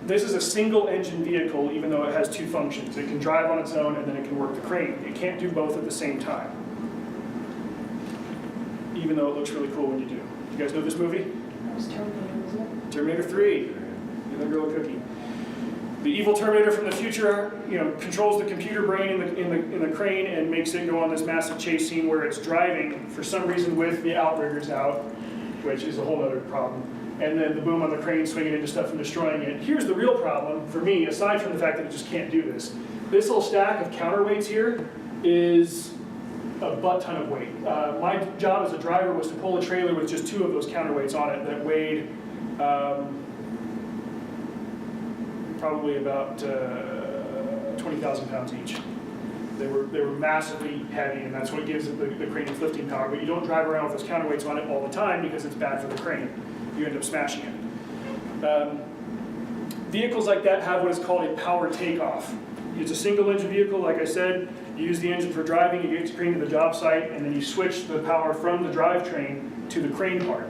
This is a single engine vehicle, even though it has two functions. It can drive on its own and then it can work the crane. It can't do both at the same time, even though it looks really cool when you do. You guys know this movie?
That was Terminator, wasn't it?
Terminator 3. Give that girl a cookie. The evil Terminator from the future, you know, controls the computer brain in the crane and makes it go on this massive chase scene where it's driving for some reason with the outriggers out, which is a whole other problem. And then the boom on the crane swinging into stuff and destroying it. Here's the real problem for me, aside from the fact that it just can't do this. This whole stack of counterweights here is a butt ton of weight. My job as a driver was to pull a trailer with just 2 of those counterweights on it that weighed probably about 20,000 pounds each. They were massively heavy, and that's what gives it the crane its lifting power. But you don't drive around with those counterweights on it all the time because it's bad for the crane. You end up smashing it. Vehicles like that have what is called a power takeoff. It's a single engine vehicle, like I said. You use the engine for driving, you get your crane to the job site, and then you switch the power from the drivetrain to the crane part.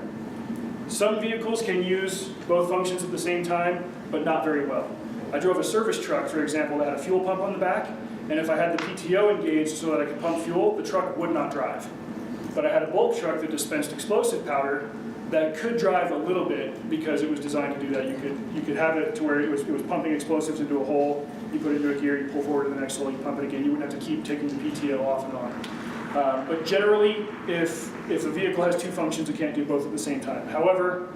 Some vehicles can use both functions at the same time, but not very well. I drove a service truck, for example, that had a fuel pump on the back, and if I had the PTO engaged so that I could pump fuel, the truck would not drive. But I had a bulk truck that dispensed explosive powder that could drive a little bit because it was designed to do that. You could have it to where it was pumping explosives into a hole, you put it into a gear, you pull forward to the next hole, you pump it again. You wouldn't have to keep taking the PTO off and on. But generally, if a vehicle has 2 functions, it can't do both at the same time. However,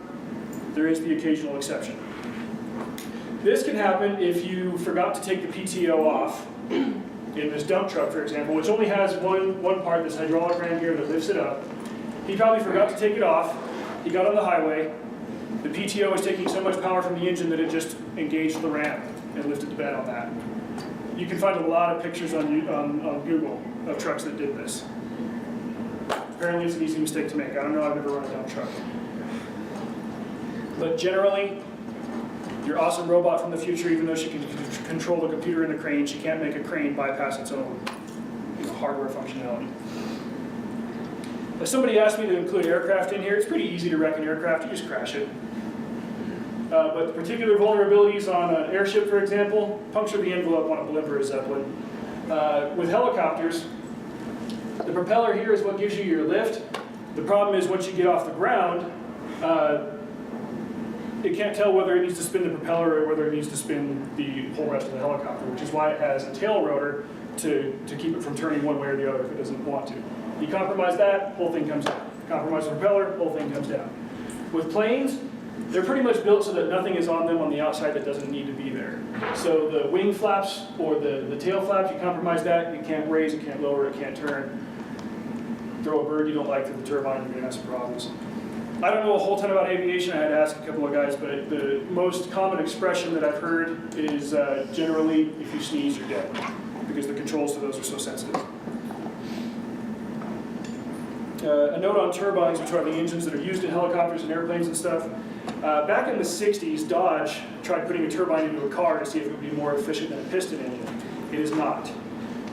there is the occasional exception. This can happen if you forgot to take the PTO off in this dump truck, for example, which only has one part, this hydraulic ram here that lifts it up. He probably forgot to take it off. He got on the highway. The PTO was taking so much power from the engine that it just engaged the ram and lifted the bed on that. You can find a lot of pictures on Google of trucks that did this. Apparently it's an easy mistake to make. I don't know, I've never run a dump truck. But generally, your awesome robot from the future, even though she can control the computer in the crane, she can't make a crane bypass its own hardware functionality. If somebody asked me to include aircraft in here, it's pretty easy to wreck an aircraft, you just crash it. But the particular vulnerabilities on an airship, for example, puncture the envelope on a blimp or a zeppelin. With helicopters, the propeller here is what gives you your lift. The problem is once you get off the ground, it can't tell whether it needs to spin the propeller or whether it needs to spin the whole rest of the helicopter, which is why it has a tail rotor to keep it from turning one way or the other if it doesn't want to. You compromise that, whole thing comes down. Compromise the propeller, whole thing comes down. With planes, they're pretty much built so that nothing is on them on the outside that doesn't need to be there. So the wing flaps or the tail flaps, you compromise that, you can't raise, you can't lower, it can't turn. throw a bird you don't like through the turbine, you're gonna have some problems. I don't know a whole ton about aviation. I had to ask a couple of guys, but the most common expression that I've heard is generally, if you sneeze, you're dead, because the controls to those are so sensitive. A note on turbines, which are the engines that are used in helicopters and airplanes and stuff. Back in the 60s, Dodge tried putting a turbine into a car to see if it would be more efficient than a piston engine. It is not.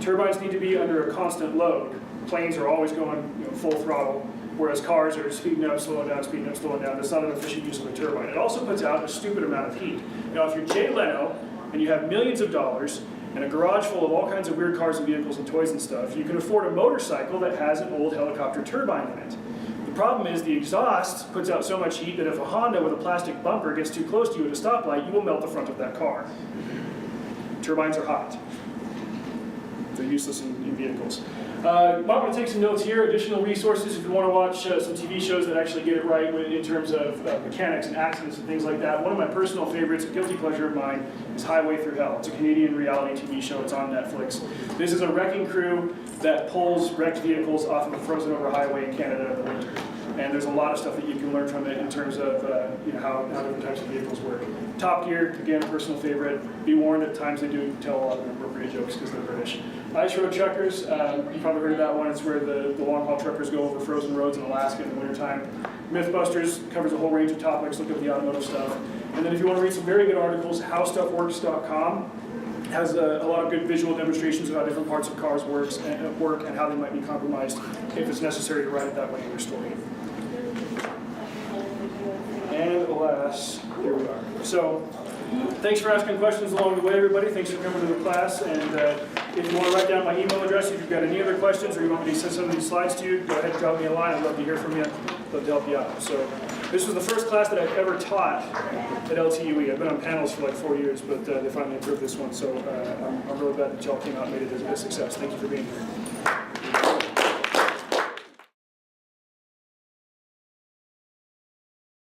Turbines need to be under a constant load. Planes are always going full throttle, whereas cars are speeding up, slowing down, speeding up, slowing down. That's not an efficient use of a turbine. It also puts out a stupid amount of heat. Now, if you're Jay Leno and you have millions of dollars and a garage full of all kinds of weird cars and vehicles and toys and stuff, you can afford a motorcycle that has an old helicopter turbine in it. The problem is the exhaust puts out so much heat that if a Honda with a plastic bumper gets too close to you at a stoplight, you will melt the front of that car. Turbines are hot. They're useless in vehicles. I'm going to take some notes here, additional resources if you want to watch some TV shows that actually get it right in terms of mechanics and accidents and things like that. One of my personal favorites, a guilty pleasure of mine, is Highway Through Hell. It's a Canadian reality TV show. It's on Netflix. This is a wrecking crew that pulls wrecked vehicles off of a frozen over highway in Canada in the winter. And there's a lot of stuff that you can learn from it in terms of how different types of vehicles work. Top Gear, again, a personal favorite. Be warned, at times they do tell a lot of inappropriate jokes because they're British. Ice Road Truckers, you probably heard of that one. It's where the long-haul truckers go over frozen roads in Alaska in the wintertime. Mythbusters covers a whole range of topics. Look up the automotive stuff. And then if you want to read some very good articles, howstuffworks.com has a lot of good visual demonstrations of how different parts of cars work and how they might be compromised if it's necessary to write it that way in your story. And alas, here we are. So, thanks for asking questions along the way, everybody. Thanks for coming to the class. And if you want to write down my email address, if you've got any other questions or you want me to send some of these slides to you, go ahead and drop me a line. I'd love to hear from you. I'd love to help you out. So, this was the first class that I've ever taught at LTUE. I've been on panels for like 4 years, but they finally approved this one. So, I'm really glad that y'all came out and made it a success. Thank you for being here.